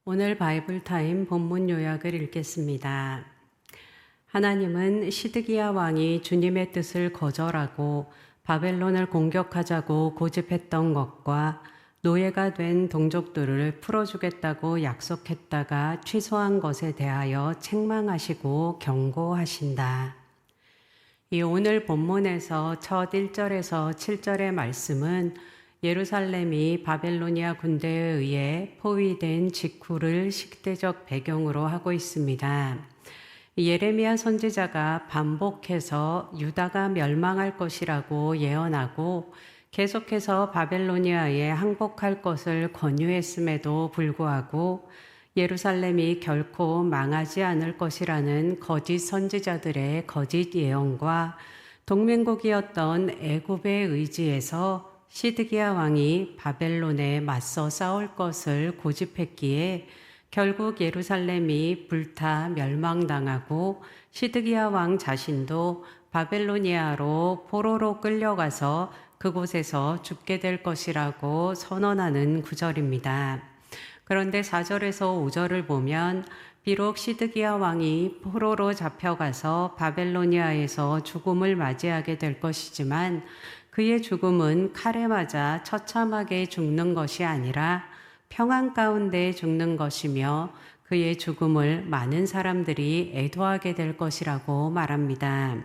오늘 바이블 타임 본문 요약을 읽겠습니다. 하나님은 시드기야 왕이 주님의 뜻을 거절하고 바벨론을 공격하자고 고집했던 것과 노예가 된 동족들을 풀어주겠다고 약속했다가 취소한 것에 대하여 책망하시고 경고하신다. 이 오늘 본문에서 첫 1절에서 7절의 말씀은 예루살렘이 바벨로니아 군대에 의해 포위된 직후를 시대적 배경으로 하고 있습니다. 예레미야 선지자가 반복해서 유다가 멸망할 것이라고 예언하고 계속해서 바벨로니아에 항복할 것을 권유했음에도 불구하고 예루살렘이 결코 망하지 않을 것이라는 거짓 선지자들의 거짓 예언과 동맹국이었던 애굽의 의지에서 시드기야 왕이 바벨론에 맞서 싸울 것을 고집했기에 결국 예루살렘이 불타 멸망당하고 시드기야 왕 자신도 바벨로니아로 포로로 끌려가서 그곳에서 죽게 될 것이라고 선언하는 구절입니다. 그런데 4절에서 5절을 보면 비록 시드기야 왕이 포로로 잡혀가서 바벨로니아에서 죽음을 맞이하게 될 것이지만 그의 죽음은 칼에 맞아 처참하게 죽는 것이 아니라 평안 가운데 죽는 것이며 그의 죽음을 많은 사람들이 애도하게 될 것이라고 말합니다.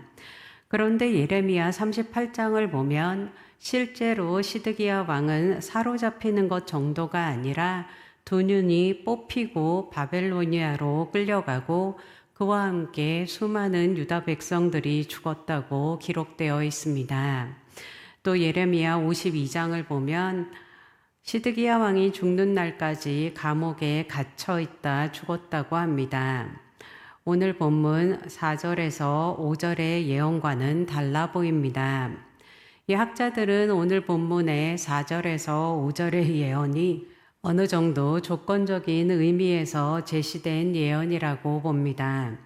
그런데 예레미야 38장을 보면 실제로 시드기야 왕은 사로잡히는 것 정도가 아니라 두 눈이 뽑히고 바벨로니아로 끌려가고 그와 함께 수많은 유다 백성들이 죽었다고 기록되어 있습니다. 또 예레미야 52장을 보면 시드기야 왕이 죽는 날까지 감옥에 갇혀 있다 죽었다고 합니다. 오늘 본문 4절에서 5절의 예언과는 달라 보입니다. 이 학자들은 오늘 본문의 4절에서 5절의 예언이 어느 정도 조건적인 의미에서 제시된 예언이라고 봅니다.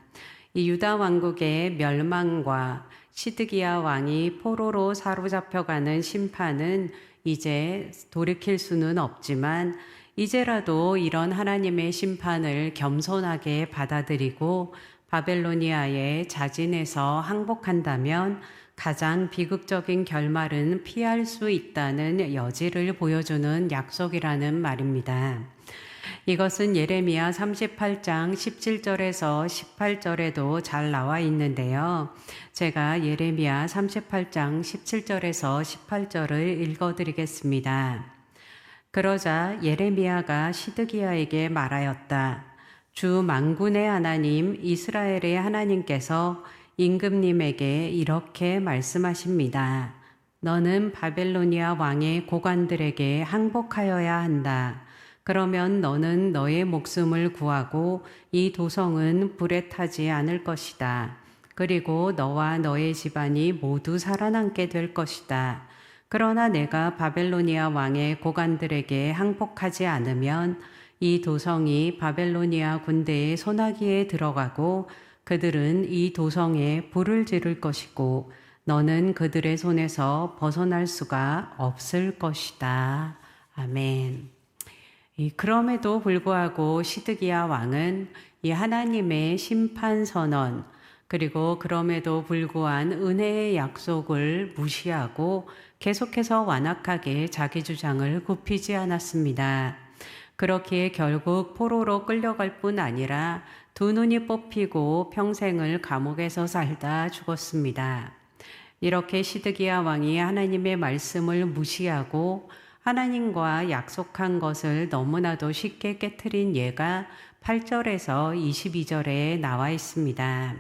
이 유다 왕국의 멸망과 시드기야 왕이 포로로 사로잡혀가는 심판은 이제 돌이킬 수는 없지만 이제라도 이런 하나님의 심판을 겸손하게 받아들이고 바벨로니아에 자진해서 항복한다면 가장 비극적인 결말은 피할 수 있다는 여지를 보여주는 약속이라는 말입니다. 이것은 예레미야 38장 17절에서 18절에도 잘 나와 있는데요. 제가 예레미야 38장 17절에서 18절을 읽어드리겠습니다. 그러자 예레미야가 시드기야에게 말하였다. 주 만군의 하나님 이스라엘의 하나님께서 임금님에게 이렇게 말씀하십니다. 너는 바벨로니아 왕의 고관들에게 항복하여야 한다. 그러면 너는 너의 목숨을 구하고 이 도성은 불에 타지 않을 것이다. 그리고 너와 너의 집안이 모두 살아남게 될 것이다. 그러나 내가 바벨로니아 왕의 고관들에게 항복하지 않으면 이 도성이 바벨로니아 군대의 손아귀에 들어가고 그들은 이 도성에 불을 지를 것이고 너는 그들의 손에서 벗어날 수가 없을 것이다. 아멘. 그럼에도 불구하고 시드기야 왕은 이 하나님의 심판 선언 그리고 그럼에도 불구한 은혜의 약속을 무시하고 계속해서 완악하게 자기 주장을 굽히지 않았습니다. 그렇기에 결국 포로로 끌려갈 뿐 아니라 두 눈이 뽑히고 평생을 감옥에서 살다 죽었습니다. 이렇게 시드기야 왕이 하나님의 말씀을 무시하고 하나님과 약속한 것을 너무나도 쉽게 깨트린 예가 8절에서 22절에 나와 있습니다.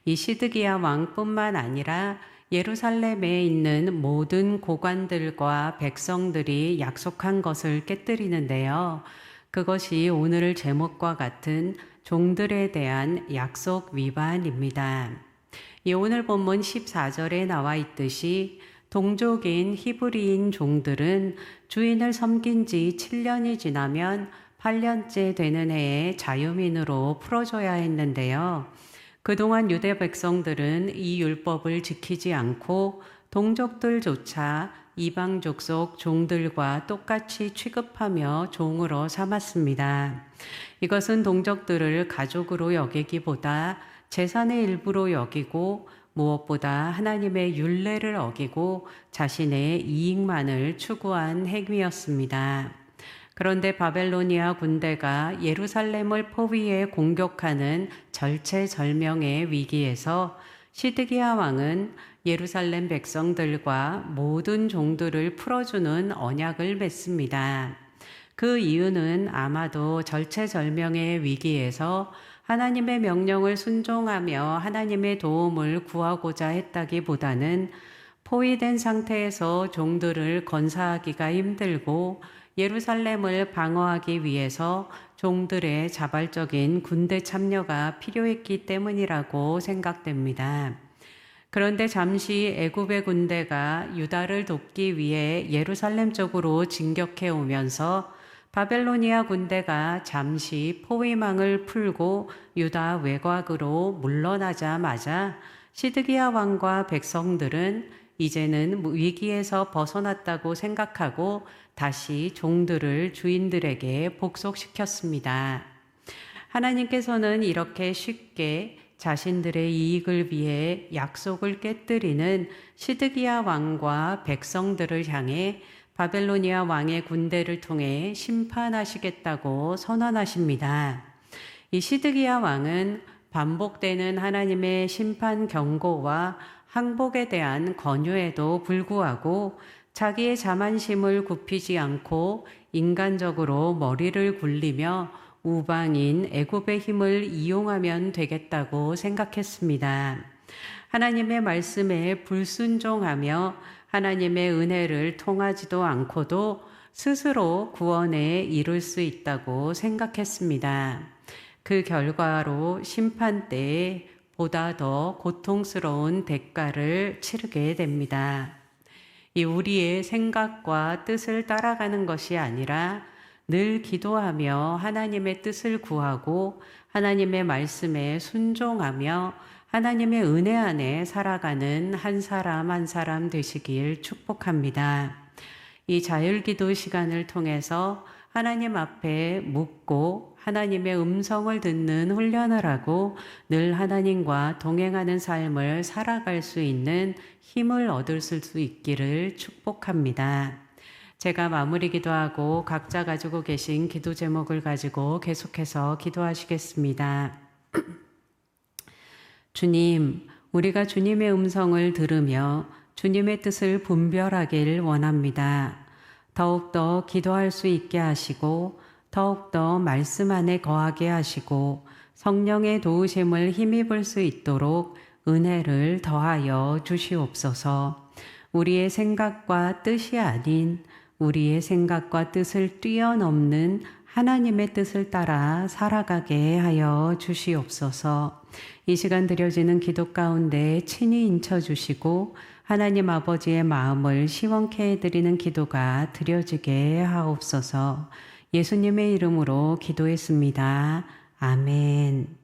이 시드기야 왕뿐만 아니라 예루살렘에 있는 모든 고관들과 백성들이 약속한 것을 깨뜨리는데요. 그것이 오늘 제목과 같은 종들에 대한 약속 위반입니다. 이 오늘 본문 14절에 나와 있듯이 동족인 히브리인 종들은 주인을 섬긴 지 7년이 지나면 8년째 되는 해에 자유민으로 풀어줘야 했는데요. 그동안 유대 백성들은 이 율법을 지키지 않고 동족들조차 이방 족속 종들과 똑같이 취급하며 종으로 삼았습니다. 이것은 동족들을 가족으로 여기기보다 재산의 일부로 여기고 무엇보다 하나님의 율례를 어기고 자신의 이익만을 추구한 행위였습니다. 그런데 바벨로니아 군대가 예루살렘을 포위해 공격하는 절체절명의 위기에서 시드기야 왕은 예루살렘 백성들과 모든 종들을 풀어주는 언약을 맺습니다. 그 이유는 아마도 절체절명의 위기에서 하나님의 명령을 순종하며 하나님의 도움을 구하고자 했다기보다는 포위된 상태에서 종들을 건사하기가 힘들고 예루살렘을 방어하기 위해서 종들의 자발적인 군대 참여가 필요했기 때문이라고 생각됩니다. 그런데 잠시 애굽의 군대가 유다를 돕기 위해 예루살렘 쪽으로 진격해 오면서 바벨로니아 군대가 잠시 포위망을 풀고 유다 외곽으로 물러나자마자 시드기야 왕과 백성들은 이제는 위기에서 벗어났다고 생각하고 다시 종들을 주인들에게 복속시켰습니다. 하나님께서는 이렇게 쉽게 자신들의 이익을 위해 약속을 깨뜨리는 시드기야 왕과 백성들을 향해 바벨로니아 왕의 군대를 통해 심판하시겠다고 선언하십니다. 이 시드기야 왕은 반복되는 하나님의 심판 경고와 항복에 대한 권유에도 불구하고 자기의 자만심을 굽히지 않고 인간적으로 머리를 굴리며 우방인 애굽의 힘을 이용하면 되겠다고 생각했습니다. 하나님의 말씀에 불순종하며 하나님의 은혜를 통하지도 않고도 스스로 구원에 이룰 수 있다고 생각했습니다. 그 결과로 심판 때에 보다 더 고통스러운 대가를 치르게 됩니다. 이 우리의 생각과 뜻을 따라가는 것이 아니라 늘 기도하며 하나님의 뜻을 구하고 하나님의 말씀에 순종하며 하나님의 은혜 안에 살아가는 한 사람 한 사람 되시길 축복합니다. 이 자율기도 시간을 통해서 하나님 앞에 묻고 하나님의 음성을 듣는 훈련을 하고 늘 하나님과 동행하는 삶을 살아갈 수 있는 힘을 얻을 수 있기를 축복합니다. 제가 마무리 기도하고 각자 가지고 계신 기도 제목을 가지고 계속해서 기도하시겠습니다. 주님, 우리가 주님의 음성을 들으며 주님의 뜻을 분별하길 원합니다. 더욱더 기도할 수 있게 하시고 더욱더 말씀 안에 거하게 하시고 성령의 도우심을 힘입을 수 있도록 은혜를 더하여 주시옵소서. 우리의 생각과 뜻이 아닌 우리의 생각과 뜻을 뛰어넘는 하나님의 뜻을 따라 살아가게 하여 주시옵소서. 이 시간 드려지는 기도 가운데 친히 인쳐주시고 하나님 아버지의 마음을 시원케 해드리는 기도가 드려지게 하옵소서. 예수님의 이름으로 기도했습니다. 아멘.